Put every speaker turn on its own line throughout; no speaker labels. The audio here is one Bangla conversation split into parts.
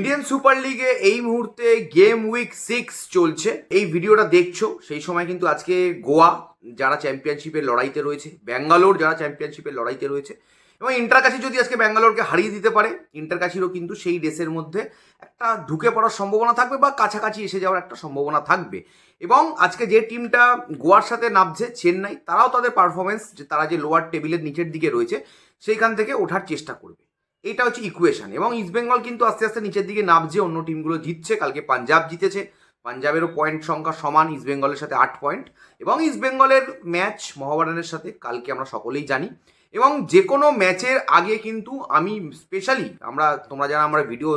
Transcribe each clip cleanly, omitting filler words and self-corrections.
ইন্ডিয়ান সুপার লিগে এই মুহূর্তে গেম উইক 6 চলছে। এই ভিডিওটা দেখছো সেই সময় কিন্তু আজকে গোয়া যারা চ্যাম্পিয়নশিপের লড়াইতে রয়েছে, ব্যাঙ্গালোর যারা চ্যাম্পিয়নশিপের লড়াইতে রয়েছে এবং ইন্টারকাশি যদি আজকে ব্যাঙ্গালোরকে হারিয়ে দিতে পারে, ইন্টারকাশিরও কিন্তু সেই রেসের মধ্যে একটা ঢুকে পড়ার সম্ভাবনা থাকবে বা কাছাকাছি এসে যাওয়ার একটা সম্ভাবনা থাকবে। এবং আজকে যে টিমটা গোয়ার সাথে নামছে চেন্নাই, তারাও তাদের পারফরমেন্স, তারা যে লোয়ার টেবিলের নিচের দিকে রয়েছে সেইখান থেকে ওঠার চেষ্টা করবে। এটা হচ্ছে ইকুয়েশন। এবং ইস্টবেঙ্গল কিন্তু আস্তে আস্তে নিচের দিকে নামছে, অন্য টিমগুলো জিতছে। কালকে পাঞ্জাব জিতেছে, পাঞ্জাবেরও পয়েন্ট সংখ্যা সমান ইস্টবেঙ্গলের সাথে 8 পয়েন্ট। এবং ইস্টবেঙ্গলের ম্যাচ মোহামেডানের সাথে কালকে আমরা সকলেই জানি। এবং যে কোনো ম্যাচের আগে কিন্তু আমি স্পেশালি তোমরা যারা আমরা ভিডিও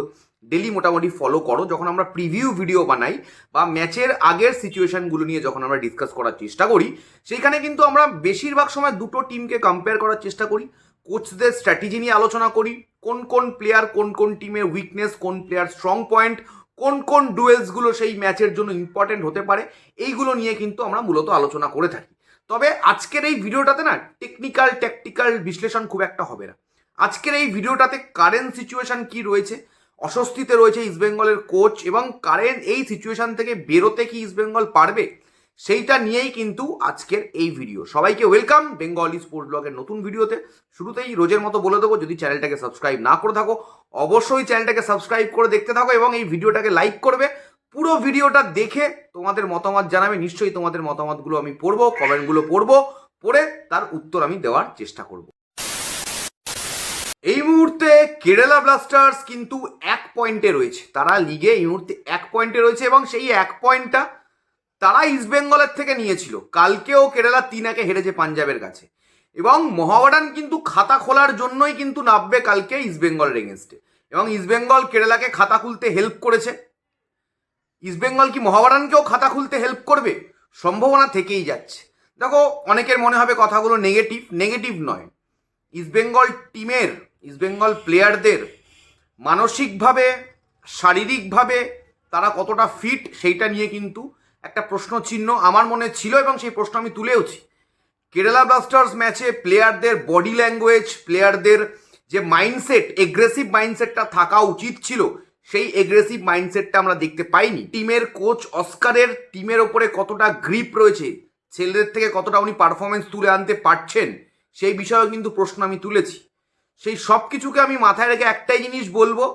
ডেলি মোটামুটি ফলো করো, যখন আমরা প্রিভিউ ভিডিও বানাই বা ম্যাচের আগের সিচুয়েশনগুলো নিয়ে যখন আমরা ডিসকাস করার চেষ্টা করি, সেইখানে কিন্তু আমরা বেশিরভাগ সময় দুটো টিমকে কম্পেয়ার করার চেষ্টা করি, কোচদের স্ট্র্যাটেজি নিয়ে আলোচনা করি, কোন কোন প্লেয়ার কোন কোন টিমের উইকনেস, কোন প্লেয়ার স্ট্রং পয়েন্ট, কোন কোন ডুয়েলসগুলো সেই ম্যাচের জন্য ইম্পর্টেন্ট হতে পারে, এইগুলো নিয়ে কিন্তু আমরা মূলত আলোচনা করে থাকি। তবে আজকের এই ভিডিওটাতে না টেকনিক্যাল ট্যাকটিক্যাল বিশ্লেষণ খুব একটা হবে না। আজকের এই ভিডিওটাতে কারেন্ট সিচুয়েশন কি রয়েছে, অস্বস্তিতে রয়েছে ইস্টবেঙ্গলের কোচ, এবং কারেন্ট এই সিচুয়েশন থেকে বেরোতে কি ইস্টবেঙ্গল পারবে, সেইটা নিয়েই কিন্তু আজকের এই ভিডিও। সবাইকে ওয়েলকাম বেঙ্গলি স্পোর্টস ব্লগের নতুন ভিডিওতে। শুরুতেই রোজের মতো বলে দেবো, যদি চ্যানেলটাকে সাবস্ক্রাইব না করে থাকো অবশ্যই চ্যানেলটাকে সাবস্ক্রাইব করে দেখতে থাকো এবং এই ভিডিওটাকে লাইক করবে। পুরো ভিডিওটা দেখে তোমাদের মতামত জানাবে। নিশ্চয়ই তোমাদের মতামতগুলো আমি পড়বো, কমেন্টগুলো পড়বো, পড়ে তার উত্তর আমি দেওয়ার চেষ্টা করব। এই মুহূর্তে কেরালা ব্লাস্টার্স কিন্তু 1 পয়েন্টে রয়েছে। তারা লিগে এই মুহূর্তে 1 পয়েন্টে রয়েছে এবং সেই 1 পয়েন্টটা তারা ইস্টবেঙ্গলের থেকে নিয়েছিল। কালকেও কেরালা 3-1 হেরেছে পাঞ্জাবের কাছে। এবং মোহামেডান কিন্তু খাতা খোলার জন্যই কিন্তু নামবে কালকে ইস্টবেঙ্গলের এগেনস্টে। এবং ইস্টবেঙ্গল কেরালাকে খাতা খুলতে হেল্প করেছে। ইস্টবেঙ্গল কি মোহামেডানকেও খাতা খুলতে হেল্প করবে? সম্ভাবনা থেকেই যাচ্ছে। দেখো, অনেকের মনে হবে কথাগুলো নেগেটিভ নয়। ইস্টবেঙ্গল টিমের, ইস্টবেঙ্গল প্লেয়ারদের মানসিকভাবে, শারীরিকভাবে তারা কতটা ফিট, সেইটা নিয়ে কিন্তু একটা প্রশ্ন চিহ্ন আমার মনে ছিল এবং সেই প্রশ্ন আমি তুলেওছি। কেরালা ব্লাস্টার্স ম্যাচে প্লেয়ারদের বডি ল্যাঙ্গুয়েজ, প্লেয়ারদের যে মাইন্ডসেট, এগ্রেসিভ মাইন্ডসেটটা থাকা উচিত ছিল, সেই এগ্রেসিভ মাইন্ডসেটটা আমরা দেখতে পাইনি। টিমের কোচ অস্কারের টিমের ওপরে কতটা গ্রিপ রয়েছে, ছেলেদের থেকে কতটা উনি পারফরমেন্স তুলে আনতে পারছেন, সেই বিষয়েও কিন্তু প্রশ্ন আমি তুলেছি। সেই সব কিছুকে আমি মাথায় রেখে একটাই জিনিস বলবো,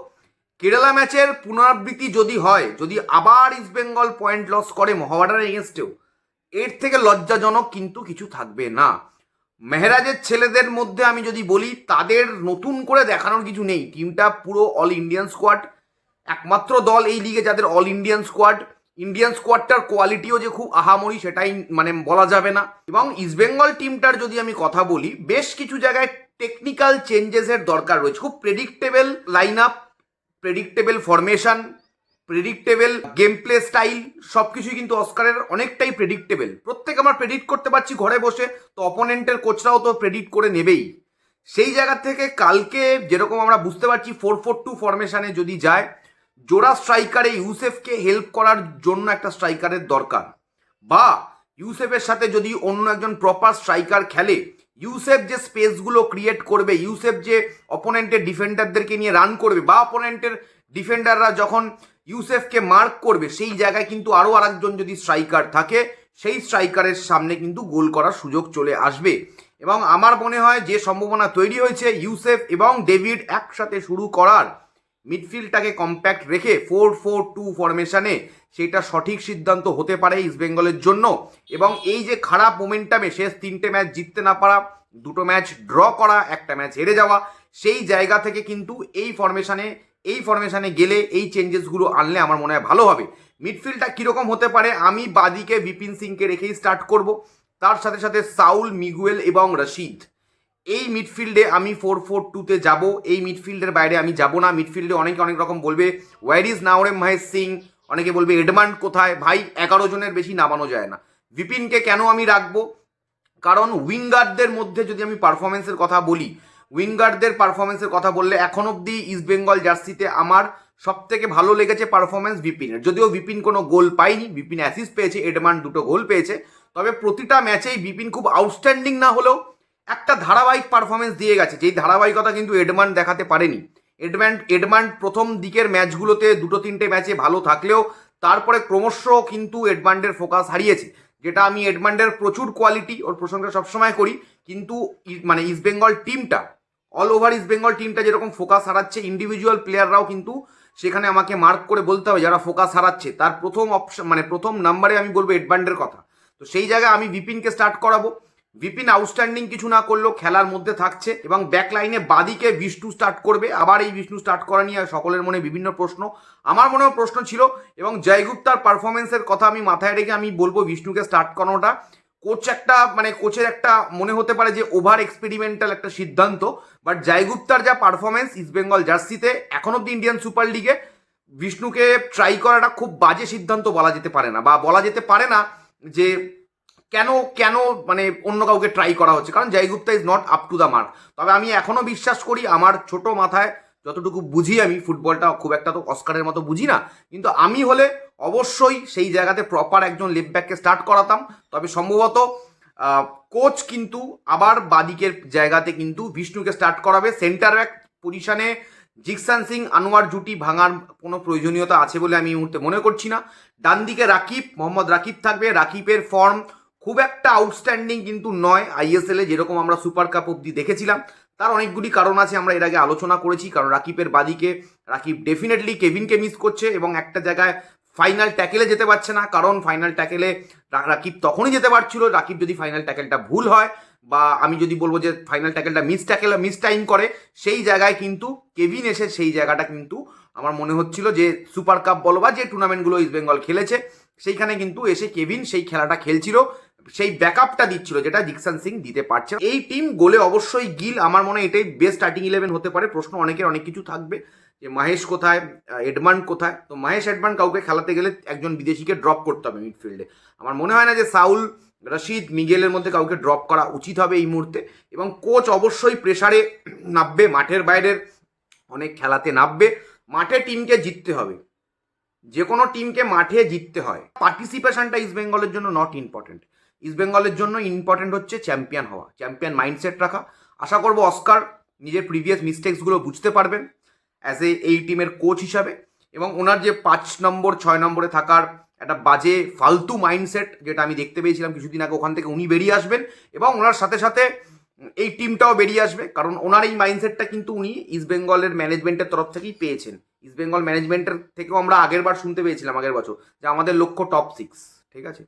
কেরালা ম্যাচের পুনরাবৃত্তি যদি হয়, যদি আবার ইস্টবেঙ্গল পয়েন্ট লস করে মোহামেডানের এগেনস্টেও, এর থেকে লজ্জাজনক কিন্তু কিছু থাকবে না। মেহরাজের ছেলেদের মধ্যে আমি যদি বলি, তাদের নতুন করে দেখানোর কিছু নেই। টিমটা পুরো অল ইন্ডিয়ান স্কোয়াড, একমাত্র দল এই লিগে যাদের অল ইন্ডিয়ান স্কোয়াড। ইন্ডিয়ান স্কোয়াডটার কোয়ালিটিও যে খুব আহামরি সেটাই বলা যাবে না। এবং ইস্টবেঙ্গল টিমটার যদি আমি কথা বলি, বেশ কিছু জায়গায় টেকনিক্যাল চেঞ্জেসের দরকার রয়েছে। খুব predictable line up, predictable formation, predictable game play style, সব কিছুই কিন্তু অস্কারের অনেকটাই প্রেডিক্টেবল। প্রত্যেক আমরা প্রেডিক্ট করতে পারছি ঘরে বসে, তো অপোনেন্টের কোচরাও তো প্রেডিক্ট করে নেবেই। সেই জায়গা থেকে কালকে যেরকম আমরা বুঝতে পারছি 4-4-2 ফরমেশনে যদি যায়, জোড়া স্ট্রাইকারে ইউসেফকে হেল্প করার জন্য একটা স্ট্রাইকারের দরকার, বা ইউসেফের সাথে যদি অন্য একজন প্রপার স্ট্রাইকার খেলে, ইউসেফ যে স্পেসগুলো ক্রিয়েট করবে, ইউসেফ যে অপোনেন্টের ডিফেন্ডারদেরকে নিয়ে রান করবে, বা অপোনেন্টের ডিফেন্ডাররা যখন ইউসেফকে মার্ক করবে, সেই জায়গায় কিন্তু আরও আরেকজন যদি স্ট্রাইকার থাকে, সেই স্ট্রাইকারের সামনে কিন্তু গোল করার সুযোগ চলে আসবে। এবং আমার মনে হয় যে সম্ভাবনা তৈরি হয়েছে ইউসেফ এবং ডেভিড একসাথে শুরু করার, মিডফিল্ডটাকে কম্প্যাক্ট রেখে 4-4-2 ফরমেশনে, সেটা সঠিক সিদ্ধান্ত হতে পারে ইস্টবেঙ্গলের জন্য। এবং এই যে খারাপ মোমেন্টামে শেষ 3টে ম্যাচ জিততে না পারা, 2টো ম্যাচ ড্র করা, 1টা ম্যাচ হেরে যাওয়া, সেই জায়গা থেকে কিন্তু এই ফরমেশনে গেলে এই চেঞ্জেসগুলো আনলে আমার মনে হয় ভালো হবে। মিডফিল্ডটা কীরকম হতে পারে, আমি বাদিকে বিপিন সিংকে রেখেই স্টার্ট করব, তার সাথে সাথে সাউল, মিগুয়েল এবং রশিদ। এই মিডফিল্ডে আমি 4-4-2-তে যাব। এই মিডফিল্ডের বাইরে আমি যাব না। মিডফিল্ডে অনেকে অনেক রকম বলবে, ওয়ার ইজ নাওরেম মহেশ সিং, অনেকে বলবে এডমান্ড কোথায়। ভাই, 11 জনের বেশি নামানো যায় না। বিপিনকে কেন আমি রাখবো? কারণ উইঙ্গারদের মধ্যে যদি আমি পারফরমেন্সের কথা বলি, এখন অবধি ইস্টবেঙ্গল জার্সিতে আমার সব থেকে ভালো লেগেছে পারফরমেন্স বিপিনের। যদিও বিপিন কোনো গোল পায়নি, বিপিন অ্যাসিস্ট পেয়েছে, এডমান্ড 2টো গোল পেয়েছে। তবে প্রতিটা ম্যাচেই বিপিন খুব আউটস্ট্যান্ডিং না হলেও একটা ধারাবাহিক পারফরমেন্স দিয়ে গেছে, যেই ধারাবাহিকতা কিন্তু এডমান্ড দেখাতে পারেনি। এডমান্ড প্রথম দিকের ম্যাচগুলোতে 2-3টে ম্যাচে ভালো থাকলেও তারপরে ক্রমশ কিন্তু এডমান্ডের ফোকাস হারিয়েছে, যেটা আমি এডমান্ডের প্রচুর কোয়ালিটি ওর প্রশংসা সবসময় করি, কিন্তু মানে ইস্টবেঙ্গল টিমটা অল ওভার ইস্টবেঙ্গল টিমটা যেরকম ফোকাস হারাচ্ছে, ইন্ডিভিজুয়াল প্লেয়াররাও কিন্তু সেখানে আমাকে মার্ক করে বলতে হবে যারা ফোকাস হারাচ্ছে তার প্রথম অপশন মানে প্রথম নাম্বারে আমি বলবো এডমান্ডের কথা। তো সেই জায়গায় আমি বিপিনকে স্টার্ট করাবো। বিপিন আউটস্ট্যান্ডিং কিছু না করলেও খেলার মধ্যে থাকছে, এবং ব্যাক লাইনে বাদিকে বিষ্ণু স্টার্ট করবে। আবার এই বিষ্ণু স্টার্ট করা নিয়ে সকলের মনে বিভিন্ন প্রশ্ন, আমার মনেও প্রশ্ন ছিল, এবং জয়গুপ্তার পারফরমেন্সের কথা আমি মাথায় রেখে আমি বলবো বিষ্ণুকে স্টার্ট করানোটা কোচের একটা মনে হতে পারে যে ওভার এক্সপেরিমেন্টাল একটা সিদ্ধান্ত, বাট জয়গুপ্তার যা পারফরমেন্স ইস্টবেঙ্গল জার্সিতে এখন অব্দি ইন্ডিয়ান সুপার লিগে, বিষ্ণুকে ট্রাই করাটা খুব বাজে সিদ্ধান্ত বলা যেতে পারে না, বা বলা যেতে পারে না যে কেন মানে অন্য কাউকে ট্রাই করা হচ্ছে, কারণ Joy Gupta is not up to the mark. তবে আমি এখনো বিশ্বাস করি, আমার ছোট মাথায় যতটুকু বুঝি, আমি ফুটবলটা খুব একটা তো অস্কারের মতো বুঝি না, কিন্তু আমি হলে অবশ্যই সেই জায়গাতে প্রপার একজন লেফট ব্যাককে স্টার্ট করাতাম। তবে সম্ভবত কোচ কিন্তু আবার বাদিকের জায়গাতে কিন্তু বিষ্ণুকে স্টার্ট করাবে। সেন্টার ব্যাক পজিশনে জিকসান সিং আনোয়ার জুটি ভাঙার কোনো প্রয়োজনীয়তা আছে বলে আমি এই মুহূর্তে মনে করছি না। ডান দিকে মোহাম্মদ রাকিব থাকবে। রাকিবের ফর্ম খুব একটা আউটস্ট্যান্ডিং কিন্তু নয় আইএসএলে, যেরকম আমরা সুপার কাপ অব্দি দেখেছিলাম। তার অনেকগুলি কারণ আছে, আমরা এর আগে আলোচনা করেছি। কারণ রাকিবের বাদিকে রাকিব ডেফিনেটলি কেভিনকে মিস করছে, এবং একটা জায়গায় ফাইনাল ট্যাকেলে যেতে পারছে না, কারণ ফাইনাল ট্যাকেলে রাকিব তখনই যেতে পারছিল রাকিব যদি ফাইনাল ট্যাকেলটা ভুল হয়, বা আমি যদি বলবো যে ফাইনাল ট্যাকেলটা মিস টাইম করে, সেই জায়গায় কিন্তু কেভিন এসে সেই জায়গাটা কিন্তু আমার মনে হচ্ছিল যে সুপার কাপ বলো বা যে টুর্নামেন্টগুলো ইস্টবেঙ্গল খেলেছে সেইখানে কিন্তু এসে কেভিন সেই খেলাটা খেলছিল, সেই ব্যাকআপটা দিচ্ছিল যেটা জিকসান সিং দিতে পারছে। এই টিম গোলে অবশ্যই গিল, আমার মনে হয় এটাই বেস্ট স্টার্টিং 11 হতে পারে। প্রশ্ন অনেকের অনেক কিছু থাকবে যে মাহেশ কোথায়, এডমান্ড কোথায়। তো মাহেশ এডমান্ড কাউকে খেলাতে গেলে একজন বিদেশিকে ড্রপ করতে হবে মিডফিল্ডে। আমার মনে হয় না যে সাউল, রশিদ, মিগেলের মধ্যে কাউকে ড্রপ করা উচিত হবে এই মুহূর্তে। এবং কোচ অবশ্যই প্রেসারে নামবে, মাঠের বাইরের অনেক খেলাতে নামবে। মাঠে টিমকে জিততে হবে, যে কোনো টিমকে মাঠে জিততে হয়। পার্টিসিপেশনটা ইস্টবেঙ্গলের জন্য নট ইম্পর্টেন্ট, ইস্টবেঙ্গলের জন্য ইম্পর্টেন্ট হচ্ছে চ্যাম্পিয়ন হওয়া, চ্যাম্পিয়ন মাইন্ডসেট রাখা। আশা করবো অস্কার নিজের প্রিভিয়াস মিস্টেক্সগুলো বুঝতে পারবেন অ্যাজ এই টিমের কোচ হিসাবে, এবং ওনার যে 5 নম্বর 6 নম্বরে থাকার একটা বাজে ফালতু মাইন্ডসেট যেটা আমি দেখতে পেয়েছিলাম কিছুদিন আগে, ওখান থেকে উনি বেরিয়ে আসবেন, এবং ওনার সাথে সাথে এই টিমটাও বেরিয়ে আসবে। কারণ ওনার এই মাইন্ডসেটটা কিন্তু উনি ইস্টবেঙ্গলের ম্যানেজমেন্টের তরফ থেকেই পেয়েছেন। ইস্টবেঙ্গল ম্যানেজমেন্টের থেকেও আমরা আগের বার শুনতে পেয়েছিলাম আগের বছর যে আমাদের লক্ষ্য টপ 6, ঠিক আছে।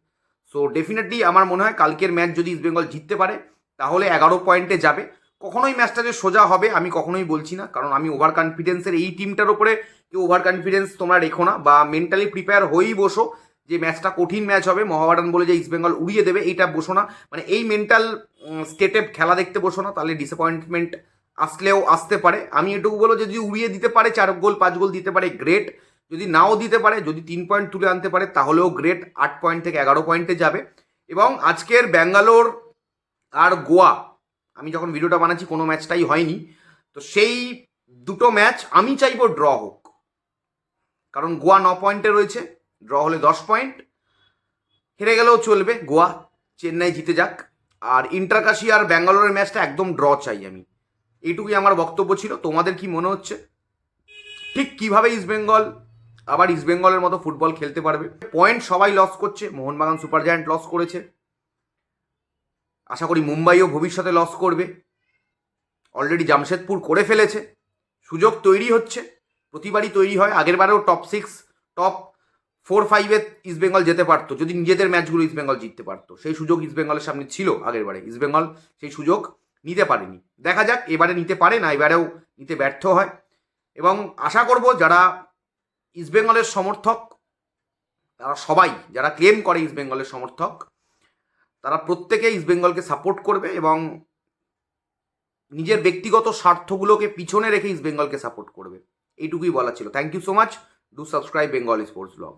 সো ডেফিনেটলি আমার মনে হয় কালকের ম্যাচ যদি ইস্টবেঙ্গল জিততে পারে তাহলে 11 পয়েন্টে যাবে। কখনোই ম্যাচটা যে সোজা হবে আমি কখনোই বলছি না, কারণ আমি ওভার কনফিডেন্সের এই টিমটার ওপরে কেউ ওভার কনফিডেন্স তোমরা রেখো না, বা মেন্টালি প্রিপেয়ার হয়েই বসো যে ম্যাচটা কঠিন ম্যাচ হবে, মোহামেডান বলে যে ইস্টবেঙ্গল উড়িয়ে দেবে এইটা বসো না, মানে এই মেন্টাল স্টেটে খেলা দেখতে বসো না, তাহলে ডিসঅ্যাপয়েন্টমেন্ট আসলেও আসতে পারে। আমি এটুকু বলবো যে যদি উড়িয়ে দিতে পারে, 4 গোল 5 গোল দিতে পারে গ্রেট, যদি নাও দিতে পারে, যদি 3 পয়েন্ট তুলে আনতে পারে তাহলেও গ্রেট। 8 পয়েন্ট থেকে 11 পয়েন্টে যাবে। এবং আজকের ব্যাঙ্গালোর আর গোয়া, আমি যখন ভিডিওটা বানাচ্ছি কোনো ম্যাচটাই হয়নি, তো সেই দুটো ম্যাচ আমি চাইবো ড্র হোক, কারণ গোয়া 9 পয়েন্টে রয়েছে, ড্র হলে 10 পয়েন্ট, হেরে গেলেও চলবে, গোয়া চেন্নাই জিতে যাক। আর ইন্টারকাশি আর ব্যাঙ্গালোরের ম্যাচটা একদম ড্র চাই আমি, এইটুকুই আমার বক্তব্য ছিল। তোমাদের কি মনে হচ্ছে ঠিক কিভাবে ইস্টবেঙ্গল আবার ইস্টবেঙ্গলের মতো ফুটবল খেলতে পারবে? পয়েন্ট সবাই লস করছে, মোহনবাগান সুপার জায়ান্ট লস করেছে, আশা করি মুম্বাইও ভবিষ্যতে লস করবে, অলরেডি জামশেদপুর করে ফেলেছে। সুযোগ তৈরি হচ্ছে, প্রতিবারই তৈরি হয়। আগেরবারেও টপ 6 টপ 4-5-এ ইস্টবেঙ্গল যেতে পারতো যদি নিজেদের ম্যাচগুলো ইস্টবেঙ্গল জিততে পারতো। সেই সুযোগ ইস্টবেঙ্গলের সামনে ছিল আগেরবারে, ইস্টবেঙ্গল সেই সুযোগ নিতে পারেনি। দেখা যাক এবারে নিতে পারে না, এবারেও নিতে ব্যর্থ হয়। এবং আশা করব যারা ইস্টবেঙ্গলের সমর্থক, তারা সবাই যারা ক্লেম করে ইস্টবেঙ্গলের সমর্থক, তারা প্রত্যেকে ইস্টবেঙ্গলকে সাপোর্ট করবে এবং নিজের ব্যক্তিগত স্বার্থগুলোকে পিছনে রেখে ইস্টবেঙ্গলকে সাপোর্ট করবে। এইটুকুই বলা ছিল। Thank you so much. Do subscribe Bengal Sports blog.